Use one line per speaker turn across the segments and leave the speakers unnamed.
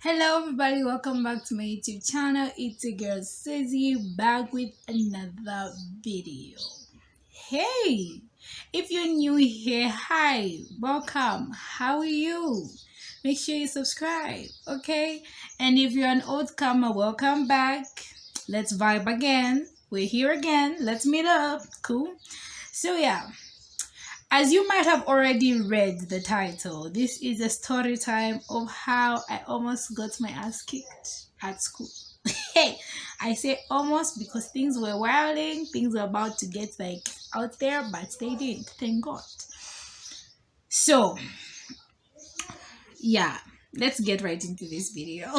Hello everybody, welcome back to my YouTube channel. It's your girl Suzy back with another video. Hey, if you're new here, hi, welcome. How are you? Make sure you subscribe, okay? And if you're an old comer, welcome back. Let's vibe again. We're here again. Let's meet up. Cool. So yeah, as you might have already read the title, this is a story time of how I almost got my ass kicked at school. Hey, I say almost because things were wilding, things were about to get like out there, but they didn't, thank God. So, yeah, let's get right into this video.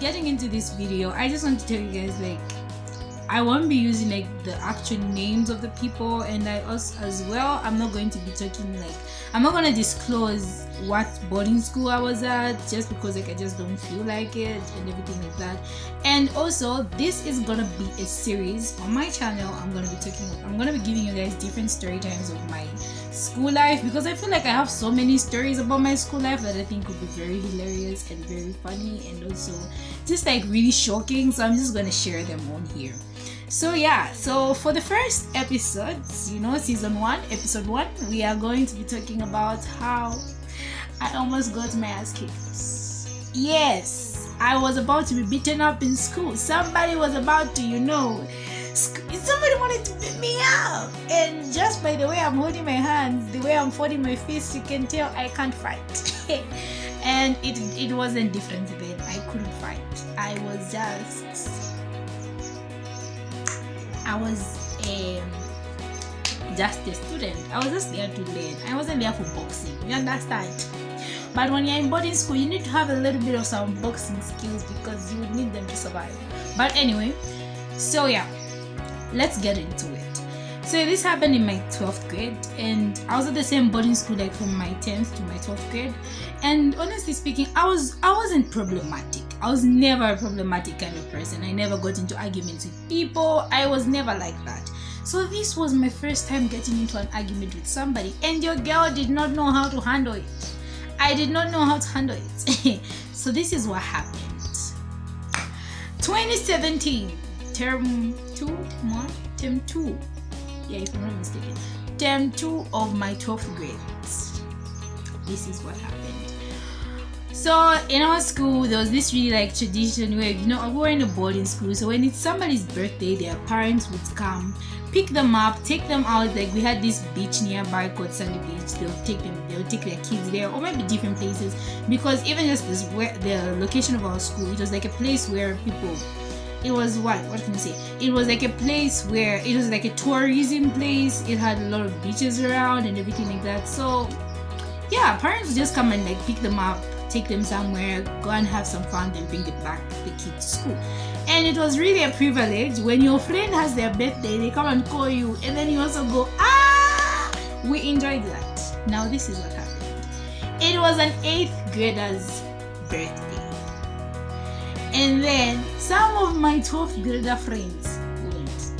Getting into this video, I just want to tell you guys, like, I won't be using like the actual names of the people, and I also as well I'm not going to be talking, like, I'm not going to disclose what boarding school I was at, just because like I just don't feel like it and everything like that. And also, this is gonna be a series on my channel. I'm gonna be giving you guys different story times of my school life, because I feel like I have so many stories about my school life that I think would be very hilarious and very funny, and also just like really shocking. So I'm just gonna share them on here. So yeah, so for the first episodes, season 1, episode 1, we are going to be talking about how I almost got my ass kicked. Yes, I was about to be beaten up in school. Somebody was about to, somebody wanted to beat me up. And just by the way I'm holding my hands, the way I'm folding my fists, you can tell I can't fight. And it wasn't different then. I couldn't fight. I was just a student. I was just there to learn. I wasn't there for boxing. You understand? But when you're in boarding school, you need to have a little bit of some boxing skills, because you would need them to survive. But anyway, so yeah, let's get into it. So this happened in my 12th grade, and I was at the same boarding school like from my 10th to my 12th grade. And honestly speaking, I wasn't problematic. I was never a problematic kind of person. I never got into arguments with people. I was never like that. So this was my first time getting into an argument with somebody, and your girl did not know how to handle it. I did not know how to handle it. So this is what happened. 2017, term 2, yeah, if I'm not mistaken, term 2 of my 12th grade. This is what happened. So in our school, there was this really like tradition where, we were in a boarding school, so when it's somebody's birthday, their parents would come, pick them up, take them out. Like, we had this beach nearby called Sandy Beach. They'll take their kids there, or maybe different places, because even just this, where the location of our school, it was like a place where people, it was what can I say, it was like a place where it was like a tourism place. It had a lot of beaches around and everything like that. So yeah, parents would just come and like pick them up, take them somewhere, go and have some fun, then bring them back the kid to school. And it was really a privilege when your friend has their birthday, they come and call you, and then you also go, we enjoyed that. Now this is what happened. It was an 8th grader's birthday, and then some of my 12th grader friends went.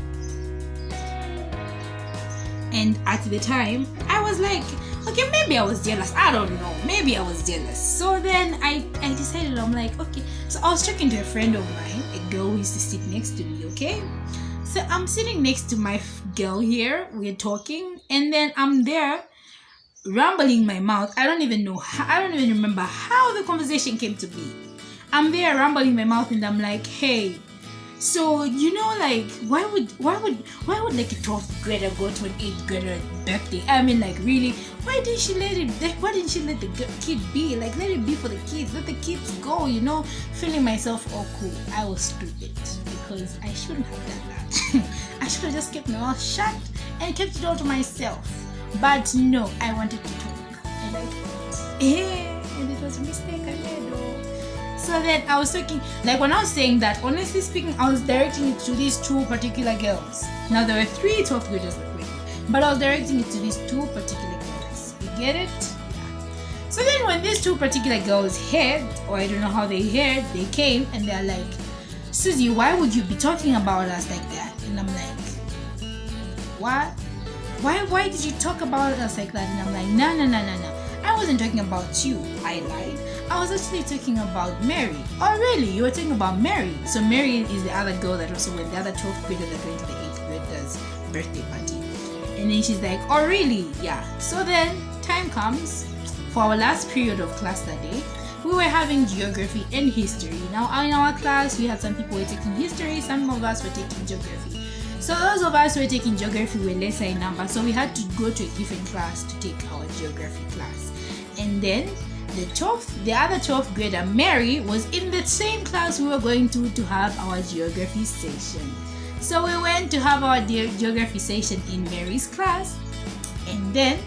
And at the time, I was like, okay, maybe I was jealous. I don't know. Maybe I was jealous. So then I decided, I'm like, okay. So I was talking to a friend of mine, a girl who used to sit next to me, okay? So I'm sitting next to my girl here. We're talking. And then I'm there rambling my mouth. I don't even remember how the conversation came to be. I'm there rambling my mouth, and I'm like, hey, so like, why would like a 12th grader go to an 8th grader birthday? I mean, like, really, why didn't she let the kid be? Like, let it be for the kids. Let the kids go, feeling myself all cool. I was stupid, because I shouldn't have done that. I should have just kept my mouth shut and kept it all to myself. But no, I wanted to talk, and I thought, and it was a mistake I made. So then I was talking, like when I was saying that, honestly speaking, I was directing it to these two particular girls. Now there were 3 12th graders with me, but I was directing it to these 2 particular girls. You get it? Yeah. So then when these 2 particular girls heard, or I don't know how they heard, they came and they're like, Susie, why would you be talking about us like that? And I'm like, what? Why did you talk about us like that? And I'm like, no. I wasn't talking about you. I lied. I was actually talking about Mary. Oh really? You were talking about Mary. So Mary is the other girl that also went, the other 12th grader that went to the 8th grader's birthday party. And then she's like, oh really? Yeah. So then time comes for our last period of class that day. We were having geography and history. Now in our class we had some people who were taking history, some of us were taking geography. So those of us who were taking geography were lesser in number, so we had to go to a different class to take our geography class. And then the other 12th grader, Mary, was in the same class we were going to have our geography session. So we went to have our geography session in Mary's class, and then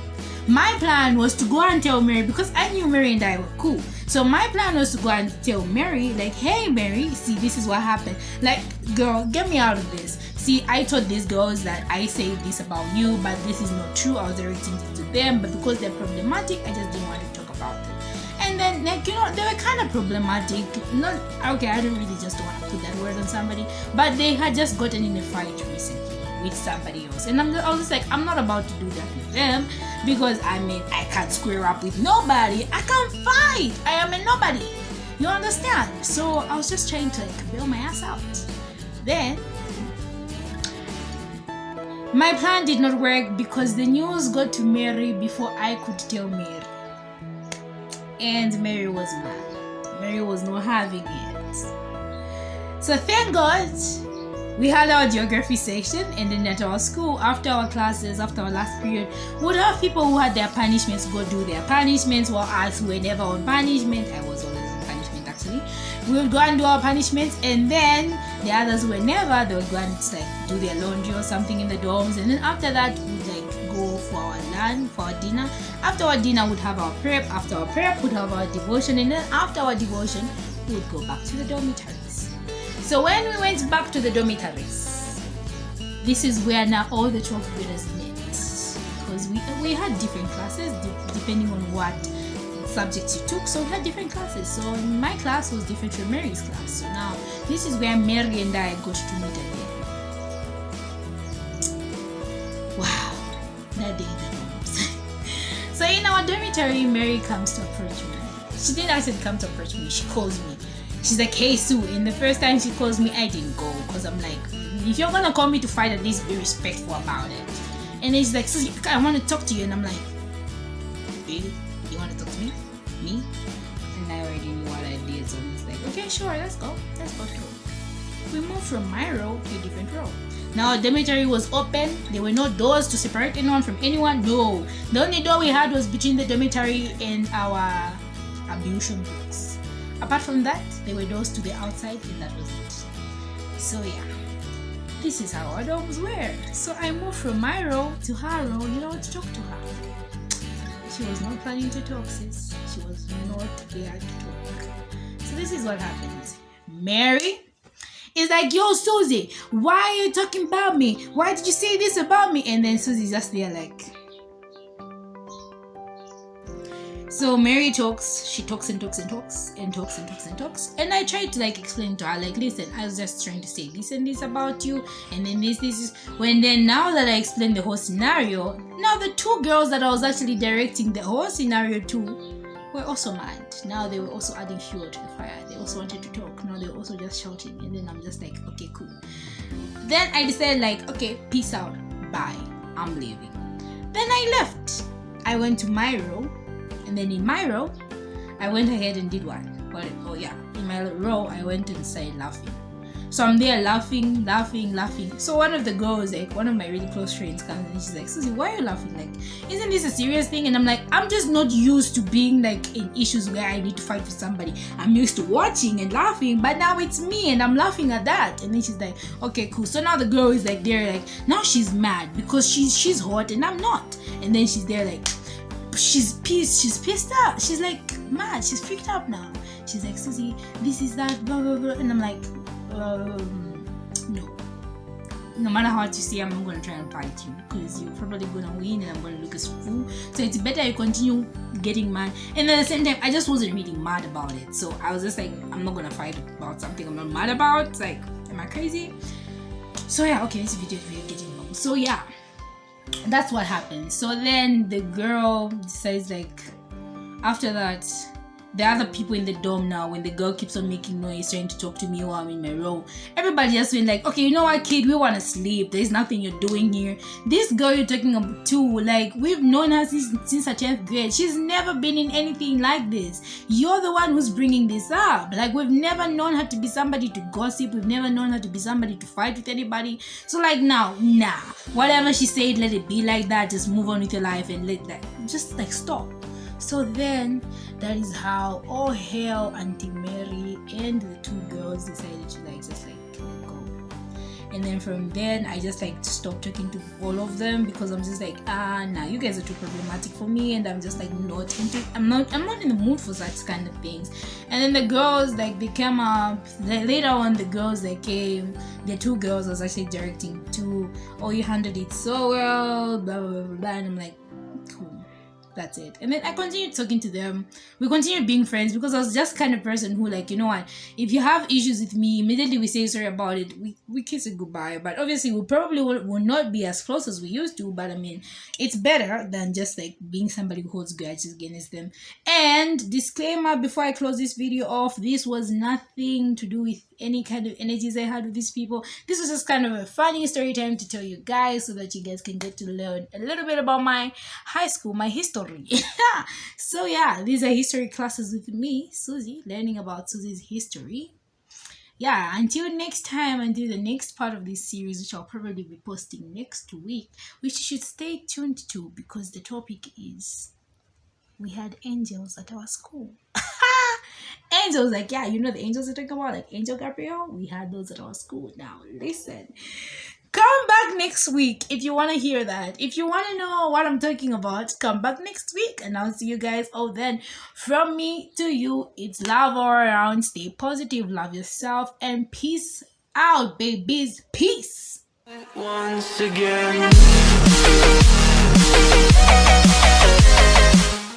my plan was to go and tell Mary, because I knew Mary and I were cool. So my plan was to go and tell Mary, like, hey Mary, see, this is what happened. Like, girl, get me out of this. See, I told these girls that I say this about you, but this is not true. I was directing it to them, but because they're problematic, I just didn't want to talk about them. And then, like, you know, they were kind of problematic. Not okay, I don't really just want to put that word on somebody, but they had just gotten in a fight recently with somebody else, and I was just like, I'm not about to do that with them, because I mean, I can't square up with nobody. I can't fight. I am a nobody. You understand? So I was just trying to like bail my ass out. Then my plan did not work because the news got to Mary before I could tell Mary, and Mary was mad. Mary was not having it. So thank God we had our geography section, and then at our school, after our classes, after our last period, we would have people who had their punishments go do their punishments, while us were never on punishment. I was always on punishment actually. We would go and do our punishments, and then the others were never. They would go and like do their laundry or something in the dorms, and then after that we'd like go for our lunch, for our dinner. After our dinner we'd have our prep. After our prep we'd have our devotion, and then after our devotion we would go back to the dormitories. So when we went back to the dormitories, this is where now all the 12th graders met, because we had different classes depending on what subjects you took. So we had different classes. So my class was different from Mary's class. So now this is where Mary and I got to meet again. Wow, that day in the dorms. So in our dormitory, Mary comes to approach me. She didn't actually come to approach me. She calls me. She's like, hey Sue, and the first time she calls me, I didn't go, because I'm like, if you're gonna call me to fight, at least be respectful about it. And then she's like, Susie, I want to talk to you, and I'm like, really? You want to talk to me? Me? And I already knew what I did, so I'm just like, okay, sure, let's go through. We moved from my row to a different row. Now our dormitory was open. There were no doors to separate anyone from anyone. No, the only door we had was between the dormitory and our ablution blocks. Apart from that, there were doors to the outside, and that was it. So yeah, this is how our dorms were. So I moved from my row to her row, you know, to talk to her. She was not planning to talk, sis. She was not there to talk. So this is what happened. Mary is like, yo, Susie, why are you talking about me? Why did you say this about me? And then Susie's just there like, so Mary talks, she talks and talks and talks and talks and talks and talks. And I tried to like explain to her, like, listen, I was just trying to say this and this about you, and then this is when then now that I explained the whole scenario, now the 2 girls that I was actually directing the whole scenario to were also mad. Now they were also adding fuel to the fire. They also wanted to talk. Now they were also just shouting, and then I'm just like, okay, cool. Then I decided like, okay, peace out, bye, I'm leaving. Then I left. I went to my row. And then in my row, I went ahead and did what? In my row, I went and started laughing. So I'm there laughing. So one of the girls, like one of my really close friends, comes and she's like, Susie, why are you laughing? Like, isn't this a serious thing? And I'm like, I'm just not used to being like in issues where I need to fight with somebody. I'm used to watching and laughing, but now it's me and I'm laughing at that. And then she's like, okay, cool. So now the girl is like there, like now she's mad because she's hot and I'm not. And then she's there like, she's pissed out. She's like mad. She's freaked out now. She's like, Susie, this is that, blah blah blah, and I'm like, no. No matter how much you say, I'm not gonna try and fight you because you're probably gonna win and I'm gonna look as a fool. So it's better you continue getting mad. And at the same time, I just wasn't really mad about it. So I was just like, I'm not gonna fight about something I'm not mad about. It's like, am I crazy? So yeah, okay, this video is really getting long. So yeah, that's what happened. So then the girl decides, like, after that, the other people in the dorm now, when the girl keeps on making noise trying to talk to me while I'm in my room, everybody just been like, okay, you know what, kid, we want to sleep, there's nothing you're doing here. This girl you're talking about too, like, we've known her since her 10th grade. She's never been in anything like this. You're the one who's bringing this up. Like, we've never known her to be somebody to gossip. We've never known her to be somebody to fight with anybody. So like, now, nah, whatever she said, let it be like that. Just move on with your life and let that, just like, stop. So then that is how all hell Auntie Mary and the two girls decided to, like, just like let go. And then from then I just like stopped talking to all of them because I'm just like, nah, you guys are too problematic for me, and I'm just like not into, I'm not in the mood for such kind of things. And then the girls, like, they came up later on. The girls that came, the two girls I was actually directing to, oh, you handled it so well, blah blah blah blah, and I'm like, cool. That's it. And then I continued talking to them. We continued being friends because I was just kind of person who, like, you know what, if you have issues with me, immediately we say sorry about it, we kiss it goodbye. But obviously we probably will not be as close as we used to, but I mean, it's better than just like being somebody who holds grudges against them. And disclaimer before I close this video off, this was nothing to do with any kind of energies I had with these people. This was just kind of a funny story time to tell you guys so that you guys can get to learn a little bit about my high school, my history. So yeah, these are history classes with me, Susie, learning about Susie's history. Yeah, until next time, until the next part of this series, which I'll probably be posting next week, which you should stay tuned to because the topic is, we had angels at our school. Angels, like, yeah, you know the angels are talking about, like Angel Gabriel. We had those at our school. Now listen, come back next week if you want to hear that. If you want to know what I'm talking about, come back next week and I'll see you guys all then. From me to you, it's love all around. Stay positive, love yourself, and peace out, babies. Peace. Once again.